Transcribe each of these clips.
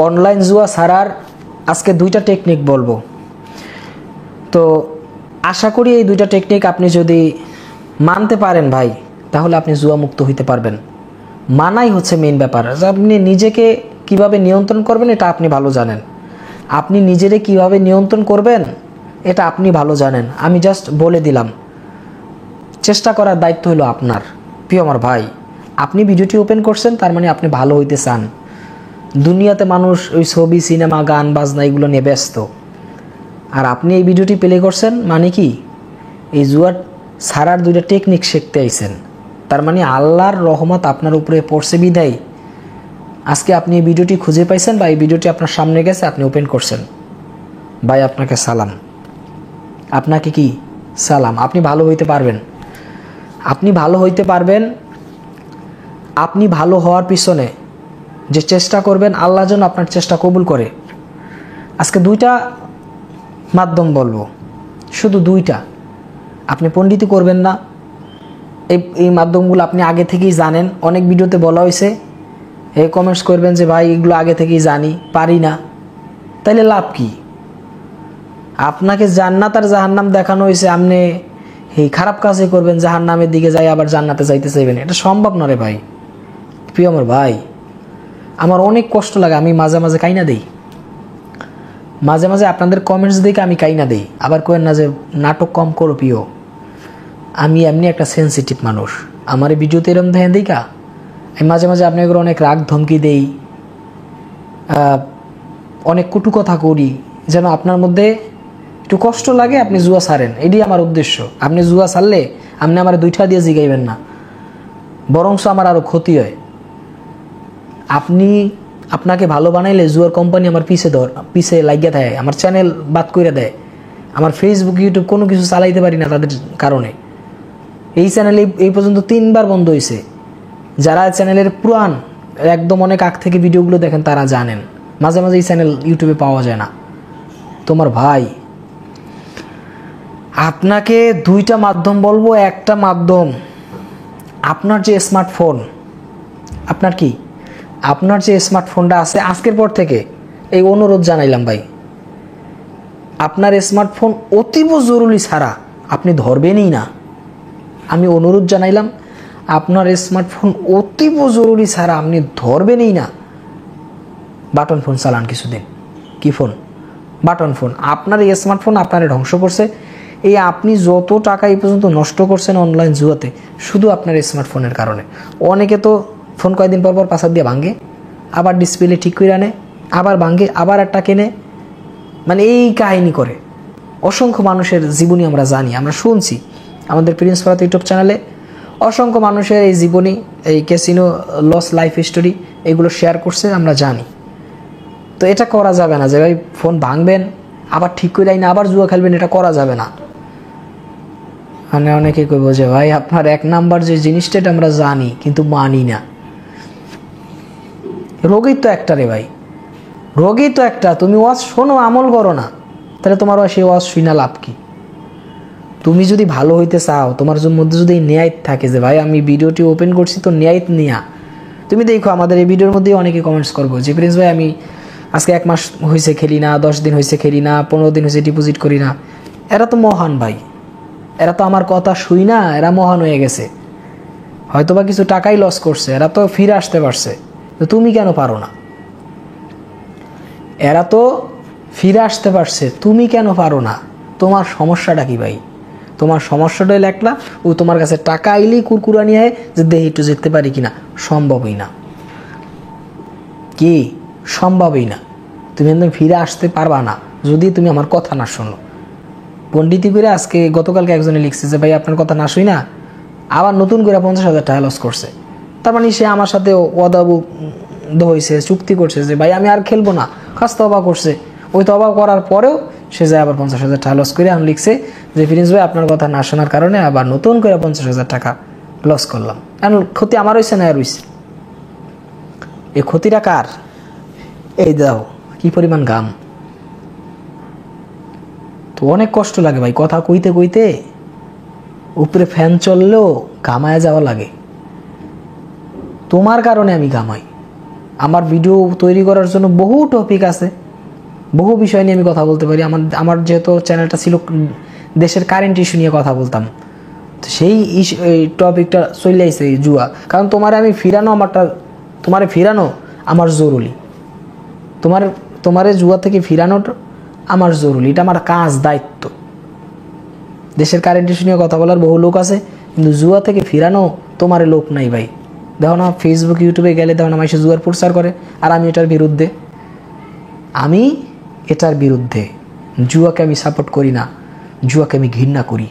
Online জুয়া ছাড়ার আজকে 2টা টেকনিক বলবো। তো আশা করি এই 2টা টেকনিক আপনি যদি মানতে পারেন ভাই, তাহলে আপনি জুয়া মুক্ত হইতে পারবেন। মানাই হচ্ছে মেইন ব্যাপার। আপনি নিজেকে কিভাবে নিয়ন্ত্রণ করবেন এটা আপনি ভালো জানেন। আপনি নিজেরে কিভাবে নিয়ন্ত্রণ করবেন এটা আপনি ভালো জানেন। আমি জাস্ট বলে দিলাম, চেষ্টা করার দায়িত্ব হলো আপনার। প্রিয় আমার ভাই, আপনি ভিডিওটি ওপেন করছেন, তার মানে আপনি ভালো হইতে চান। দুনিয়াতে মানুষ ওই ছবি, সিনেমা, গান বাজনা এগুলো নিয়ে ব্যস্ত, আর আপনি এই ভিডিওটি প্লে করছেন মানে কি এই জুয়ার ছাড়ার 2টা টেকনিক শিখতে আইছেন। তার মানে আল্লাহর রহমত আপনার উপরে পড়ছে বিদায় আজকে আপনি এই ভিডিওটি খুঁজে পাইছেন বা এই ভিডিওটি আপনার সামনে গেছে, আপনি ওপেন করছেন। ভাই আপনাকে সালাম, আপনাকে কি সালাম। আপনি ভালো হইতে পারবেন, আপনি ভালো হইতে পারবেন। আপনি ভালো হওয়ার পিছনে যে চেষ্টা করবেন, আল্লাহ যেন আপনার চেষ্টা কবুল করে। আজকে 2টা মাধ্যম বলবো, শুধু 2টা। আপনি পণ্ডিতি করবেন না। এই মাধ্যমগুলো আপনি আগে থেকেই জানেন, অনেক ভিডিওতে বলা হয়েছে। এই কমেন্টস করবেন যে ভাই এগুলো আগে থেকেই জানি, পারি না। তাইলে লাভ কি? আপনাকে জান্নাত আর জাহান্নাম দেখানো হয়েছে, আপনি এই খারাপ কাজই করবেন, জাহান্নামের দিকে যাই আবার জান্নাতে যাইতে চাইবেন। এটা সম্ভব না রে ভাই। প্রিয় আমার ভাই, আমার অনেক কষ্ট লাগে। আমি মাঝে মাঝে কাইনা দেই, মাঝে মাঝে আপনাদের কমেন্টস দেখে আমি কাইনা দেই। আবার কেন না যে নাটক কম করো প্রিয়, আমি এমনি একটা সেন্সিটিভ মানুষ। আমার এই ভিডিওতে এরম ধ্যান দিই কা আমি মাঝে মাঝে আপনাদের অনেক রাগ ধমকি দেই, অনেক কটু কথা করি, যেন আপনার মধ্যে একটু কষ্ট লাগে, আপনি জুয়া ছাড়েন। এটাই আমার উদ্দেশ্য। আপনি জুয়া ছাড়লে আপনি আমার 2টা দিয়ে জিগাইবেন না, বরংস আমার আরও ক্ষতি হয়। আপনাকে ভালো বানাইলে জুয়ার কোম্পানি আমার পিছে লাগিয়ে দেয়, আমার চ্যানেল বাদ করে দেয়। আমার ফেসবুক, ইউটিউব কোনো কিছু চালাইতে পারি না তাদের কারণে। এই চ্যানেল এই পর্যন্ত 3বার বন্ধ হয়েছে। যারা চ্যানেলের পুরান একদম অনেক আগ থেকে ভিডিওগুলো দেখেন তারা জানেন, মাঝে মাঝে এই চ্যানেল ইউটিউবে পাওয়া যায় না। তোমার ভাই, আপনাকে 2টা মাধ্যম বলবো। একটা মাধ্যম, আপনার যে স্মার্টফোন, আপনার যে স্মার্টফোনটা আছে, আজকের পর থেকে এই অনুরোধ জানাইলাম ভাই, আপনার স্মার্টফোন অতীব জরুরি ছাড়া আপনি ধরবেনই না। আমি অনুরোধ জানাইলাম, আপনার স্মার্টফোন অতীব জরুরি ছাড়া আপনি ধরবেনই না। বাটন ফোন চালান কিছুদিন। কি ফোন? Button phone. আপনার এই স্মার্টফোন আপনারে ধ্বংস করছে। এই আপনি যত টাকা এই পর্যন্ত নষ্ট করছেন অনলাইন জুয়াতে, শুধু আপনার স্মার্টফোনের কারণে। অনেকে তো ফোন কয়েকদিন পর পর পাশার দিয়ে ভাঙে, আবার ডিসপ্লে ঠিক করে আনে, আবার ভাঙে, আবার একটা কেনে, মানে এই কাহিনী করে। অসংখ্য মানুষের জীবনী আমরা জানি, আমরা শুনছি। আমাদের প্রিন্স ফরাত ইউটিউব চ্যানেলে অসংখ্য মানুষের এই জীবনী, এই ক্যাসিনো লস লাইফ স্টোরি এগুলো শেয়ার করছে, আমরা জানি। তো এটা করা যাবে না যে ভাই ফোন ভাঙবেন আবার ঠিক করে আইনা আবার জুয়া খেলবেন, এটা করা যাবে না। মানে অনেকে কইব যে ভাই আপনার 1 নাম্বার যে জিনিসটা এটা আমরা জানি কিন্তু মানি না। রোগই তো একটা রে ভাই, রোগই তো একটা। তুমি ওয়াজ শোনো, আমল করো না, তাহলে তোমার সেই ওয়াজ শুনা লাভ কি? তুমি যদি ভালো হইতে চাও, তোমার মধ্যে যদি ন্যায় থাকে যে ভাই আমি ভিডিওটি ওপেন করছি তো ন্যায় নিয়া, তুমি দেখো আমাদের এই ভিডিওর মধ্যে অনেকে কমেন্টস করবো যে প্রিন্স ভাই আমি আজকে 1 মাস হয়েছে খেলি না, 10 দিন হয়েছে খেলি না, 15 দিন হয়েছে ডিপোজিট করি না। এরা তো মহান ভাই, এরা তো আমার কথা শুই না, এরা মহান হয়ে গেছে। হয়তোবা কিছু টাকাই লস করছে, এরা তো ফিরে আসতে পারছে। তো তুমি কেন পারো না? এরা তো ফিরে আসতে পারছে, তুমি কেন পারো না? তোমার সমস্যাটা কি ভাই? তোমার সমস্যাটাই লেখলা ও তোমার কাছে টাকা আইলেই কুরকুরা নিয়ে যে দেহি একটু যেতে পারি কিনা, সম্ভবই না। কি সম্ভবই না। তুমি একদম ফিরে আসতে পারবা না যদি তুমি আমার কথা না শোনো। পণ্ডিতি করে আজকে গতকালকে একজনে লিখছে যে ভাই আপনার কথা না শুই না, আবার নতুন করে 50,000 টাকা লস করছে। তার মানে সে আমার সাথে ওয়াদাবদ্ধ হয়েছে, চুক্তি করছে যে ভাই আমি আর খেলবো না, খাস তওবা করছে। ওই তওবা করার পরেও সে যায় আবার 50,000 টাকা লস করে এখন লিখছে যে প্রিন্স ভাই আপনার কথা না শোনার কারণে আবার নতুন করে 50,000 টাকা লস করলাম। এখন ক্ষতি আমার হয়েছে না আর হয়েছে? এই ক্ষতিটা কার? এই দাও কি পরিমাণ গাম। তো অনেক কষ্ট লাগে ভাই, কথা কইতে কইতে উপরে ফ্যান চললেও ঘামায় যাওয়া লাগে। তোমার কারণে আমি ঘামাই, আমার ভিডিও তৈরি করার জন্য বহু টপিক আছে, বহু বিষয় নিয়ে আমি কথা বলতে পারি। আমার যেহেতু চ্যানেলটা ছিল দেশের কারেন্ট ইস্যু নিয়ে কথা বলতাম, তো সেই টপিকটা চলে আসছে জুয়া। কারণ তোমারে ফিরানো আমার জরুরি, তোমারে জুয়া থেকে ফিরানোটা আমার জরুরি, এটা আমার কাজ, দায়িত্ব। দেশের কারেন্ট ইস্যু নিয়ে কথা বলার বহু লোক আছে, কিন্তু জুয়া থেকে ফিরানো তোমারে লোক নাই ভাই। দেখো না ফেসবুক ইউটিউবে গেলে দেখো না মানুষ জুয়ার প্রচার করে, আর আমি এটার বিরুদ্ধে। জুয়াকে আমি সাপোর্ট করি না, জুয়াকে আমি ঘৃণা করি।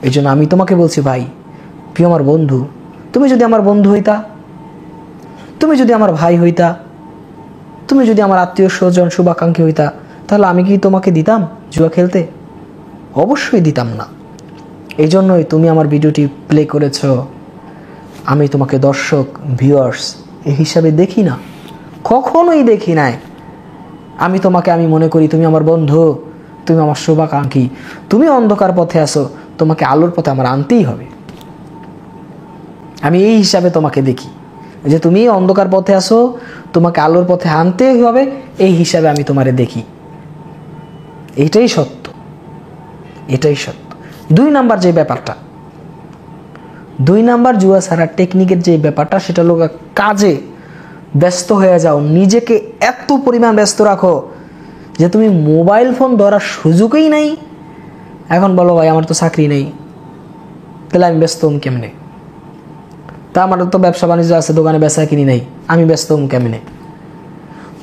এই জন্য আমি তোমাকে বলছি ভাই, প্রিয় আমার বন্ধু, তুমি যদি আমার বন্ধু হইতা, তুমি যদি আমার ভাই হইতা, তুমি যদি আমার আত্মীয় স্বজন শুভাকাঙ্ক্ষী হইতা, তাহলে আমি কি তোমাকে দিতাম জুয়া খেলতে? অবশ্যই দিতাম না। এই জন্যই তুমি আমার ভিডিওটি প্লে করেছ। আমি তোমাকে দর্শক, ভিউয়ার্স এই হিসাবে দেখি না, কখনোই দেখি নাই। আমি মনে করি তুমি আমার বন্ধু, তুমি আমার শুভাকাঙ্ক্ষী, তুমি অন্ধকার পথে আসো, তোমাকে আলোর পথে আমার আনতেই হবে। আমি এই হিসাবে তোমাকে দেখি, যে তুমি অন্ধকার পথে আসো, তোমাকে আলোর পথে আনতেই হবে, এই হিসাবে আমি তোমারে দেখি। এটাই সত্য। 2 নাম্বার যে ব্যাপারটা, 2 নাম্বার জুয়া ছাড়া টেকনিকের যে ব্যাপারটা, সেটা লোক কাজে ব্যস্ত হয়ে যাও, নিজেকে এত পরিমাণ ব্যস্ত রাখো যে তুমি মোবাইল ফোন ধরার সুযোগই নাই। এখন বলো ভাই আমার তো চাকরি নেই, তাহলে আমি ব্যস্ত হম কেমনে? তা আমার তো ব্যবসা বাণিজ্য আছে, দোকানে বেচা কিনি নাই, আমি ব্যস্ত হম কেমনে?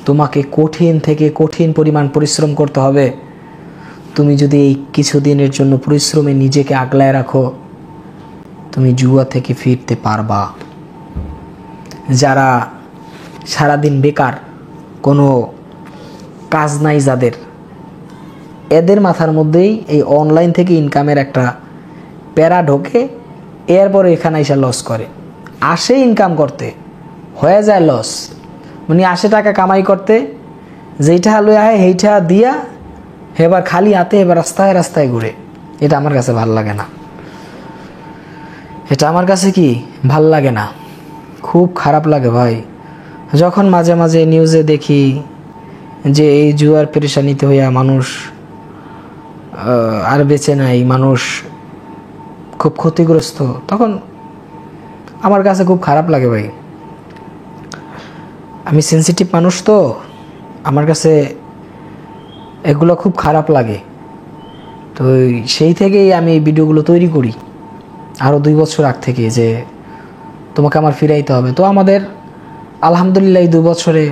তোমাকে কঠিন থেকে কঠিন পরিমাণ পরিশ্রম করতে হবে। তুমি যদি এই কিছুদিনের জন্য পরিশ্রমে নিজেকে আগলায় রাখো, তুমি জুয়া থেকে ফিরতে পারবা। যারা সারাদিন বেকার, কোনো কাজ নাই যাদের, এদের মাথার মধ্যেই এই অনলাইন থেকে ইনকামের একটা প্যারা ঢোকে, এরপরে এখানে এসে লস করে। আসে ইনকাম করতে, হয়ে যায় লস। মানে আসে টাকা কামাই করতে, যেইটা লই আহে সেইটা দিয়া এবার খালি হাতে এবার রাস্তায় রাস্তায় ঘুরে। এটা আমার কাছে ভাল লাগে না, এটা আমার কাছে কি ভাল লাগে না, খুব খারাপ লাগে ভাই। যখন মাঝে মাঝে নিউজে দেখি যে এই জুয়ার পেরেশানিতে হইয়া মানুষ আর বেঁচে নাই, মানুষ খুব ক্ষতিগ্রস্ত, তখন আমার কাছে খুব খারাপ লাগে ভাই। আমি সেনসিটিভ মানুষ, তো আমার কাছে এগুলো খুব খারাপ লাগে। তো সেই থেকেই আমি এই ভিডিওগুলো তৈরি করি, আরও 2 বছর আগ থেকে, যে তোমাকে আমার ফিরাইতে হবে। তো আমাদের আলহামদুলিল্লাহ এই 2 বছরে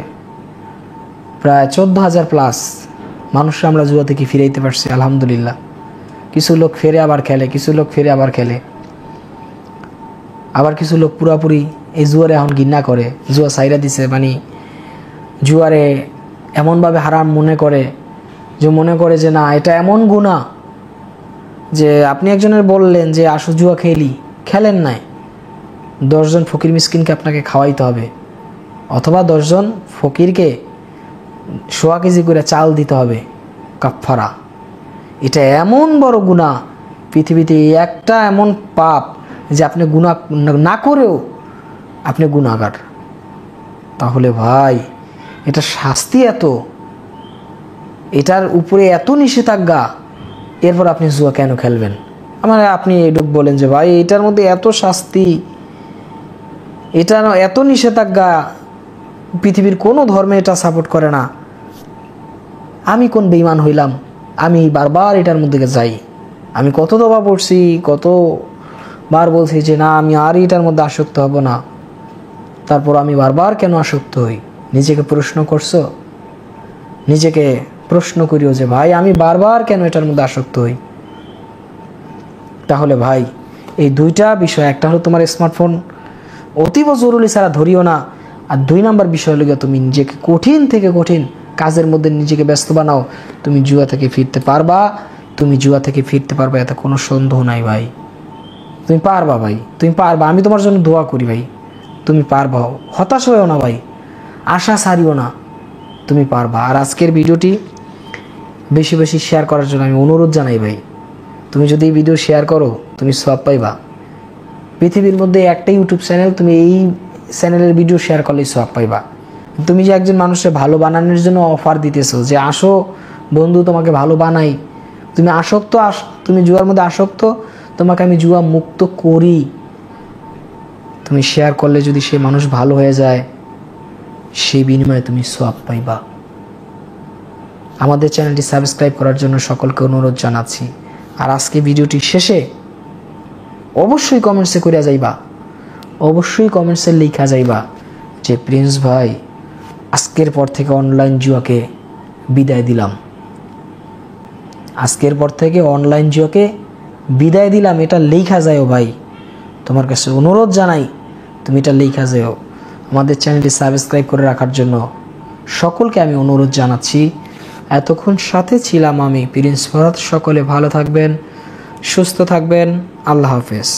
প্রায় 14,000 প্লাস মানুষরা আমরা জুয়া থেকে ফিরাইতে পারছি আলহামদুলিল্লাহ। কিছু লোক ফেরে আবার খেলে, আবার কিছু লোক পুরাপুরি এই জুয়ারে এখন ঘৃণা করে, জুয়া সাইরা দিছে। মানে জুয়ারে এমনভাবে হারাম মনে করে যে না, এটা এমন গুনাহ যে আপনি একজনের বললেন যে আসো জুয়া খেলেন নাই, 10 জন ফকির মিসকিনকে আপনাকে খাওয়াইতে হবে, অথবা 10 জন ফকিরকে 1.25 কেজি করে চাল দিতে হবে কাফারা। এটা এমন বড় গুনাহ, পৃথিবীতে একটা এমন পাপ যে আপনি গুনাহ না করেও আপনি গুনাহগার। তাহলে ভাই এটা শাস্তি এত, এটার উপরে এত নিষেধাজ্ঞা, এরপর আপনি জুয়া কেন খেলবেন? আপনি এটুক বলেন যে ভাই এটার মধ্যে এত শাস্তি, এটা এত নিষেধাজ্ঞা, পৃথিবীর কোনো ধর্মে এটা সাপোর্ট করে না। আমি কোন বেঈমান হইলাম? আমি বারবার এটার মধ্যে যাই। আমি কত দবা পড়ছি, কতবার বলছি যে না আমি আর এটার মধ্যে আসক্ত হব না, তারপর আমি বারবার কেন আসক্ত হই? নিজেকে প্রশ্ন করছো? নিজেকে প্রশ্ন করিও যে ভাই আমি বারবার কেন এটার মধ্যে আসক্ত হই? তাহলে ভাই এই 2টা বিষয়, একটা হলো তোমার স্মার্টফোন অতীব জরুরি ছাড়া ধরিও না, আর 2 নাম্বার বিষয় হলো তুমি নিজেকে কঠিন থেকে কঠিন কাজের মধ্যে নিজেকে ব্যস্ত বানাও। তুমি জুয়া থেকে ফিরতে পারবা, এতে কোনো সন্দেহ নাই ভাই। তুমি পারবা ভাই, তুমি পারবা। আমি তোমার জন্য দোয়া করি ভাই, তুমি পারবা। হতাশ হয়েও না ভাই, আশা ছাড়িও না, তুমি পারবা। আর আজকের ভিডিওটি বেশি বেশি শেয়ার করার জন্য আমি অনুরোধ জানাই ভাই। তুমি যদি এই ভিডিও শেয়ার করো, তুমি সওয়াব পাইবা। পৃথিবীর মধ্যে একটা ইউটিউব চ্যানেল, তুমি এই চ্যানেলের ভিডিও শেয়ার করলেই সওয়াব পাইবা। তুমি যে একজন মানুষকে ভালো বানানোর জন্য অফার দিতেছো যে আসো বন্ধু তোমাকে ভালো বানাই, তুমি আসক্ত, তুমি জুয়ার মধ্যে আসক্ত, তোমাকে আমি জুয়া মুক্ত করি, তুমি শেয়ার করলে যদি সে মানুষ ভালো হয়ে যায় সেই বিনিময়ে তুমি সওয়াব পাইবা। আমাদের চ্যানেলটি সাবস্ক্রাইব করার জন্য সকলকে অনুরোধ জানাচ্ছি। আর আজকে ভিডিওটি শেষে অবশ্যই কমেন্টসে করে যাইবা, অবশ্যই কমেন্টসে লেখা যাইবা যে প্রিন্স ভাই আজকের পর থেকে অনলাইন জুয়াকে বিদায় দিলাম, আজকের পর থেকে অনলাইন জুয়াকে বিদায় দিলাম। এটা লেখা যায়ও ভাই, তোমার কাছে অনুরোধ জানাই তুমি এটা লেখা যাও। আমাদের চ্যানেলটি সাবস্ক্রাইব করে রাখার জন্য সকলকে আমি অনুরোধ জানাচ্ছি। এতক্ষণ সাথে ছিলাম আমি প্রিন্স ফরহাদ। সকলে ভালো থাকবেন, সুস্থ থাকবেন। আল্লাহ হাফেজ।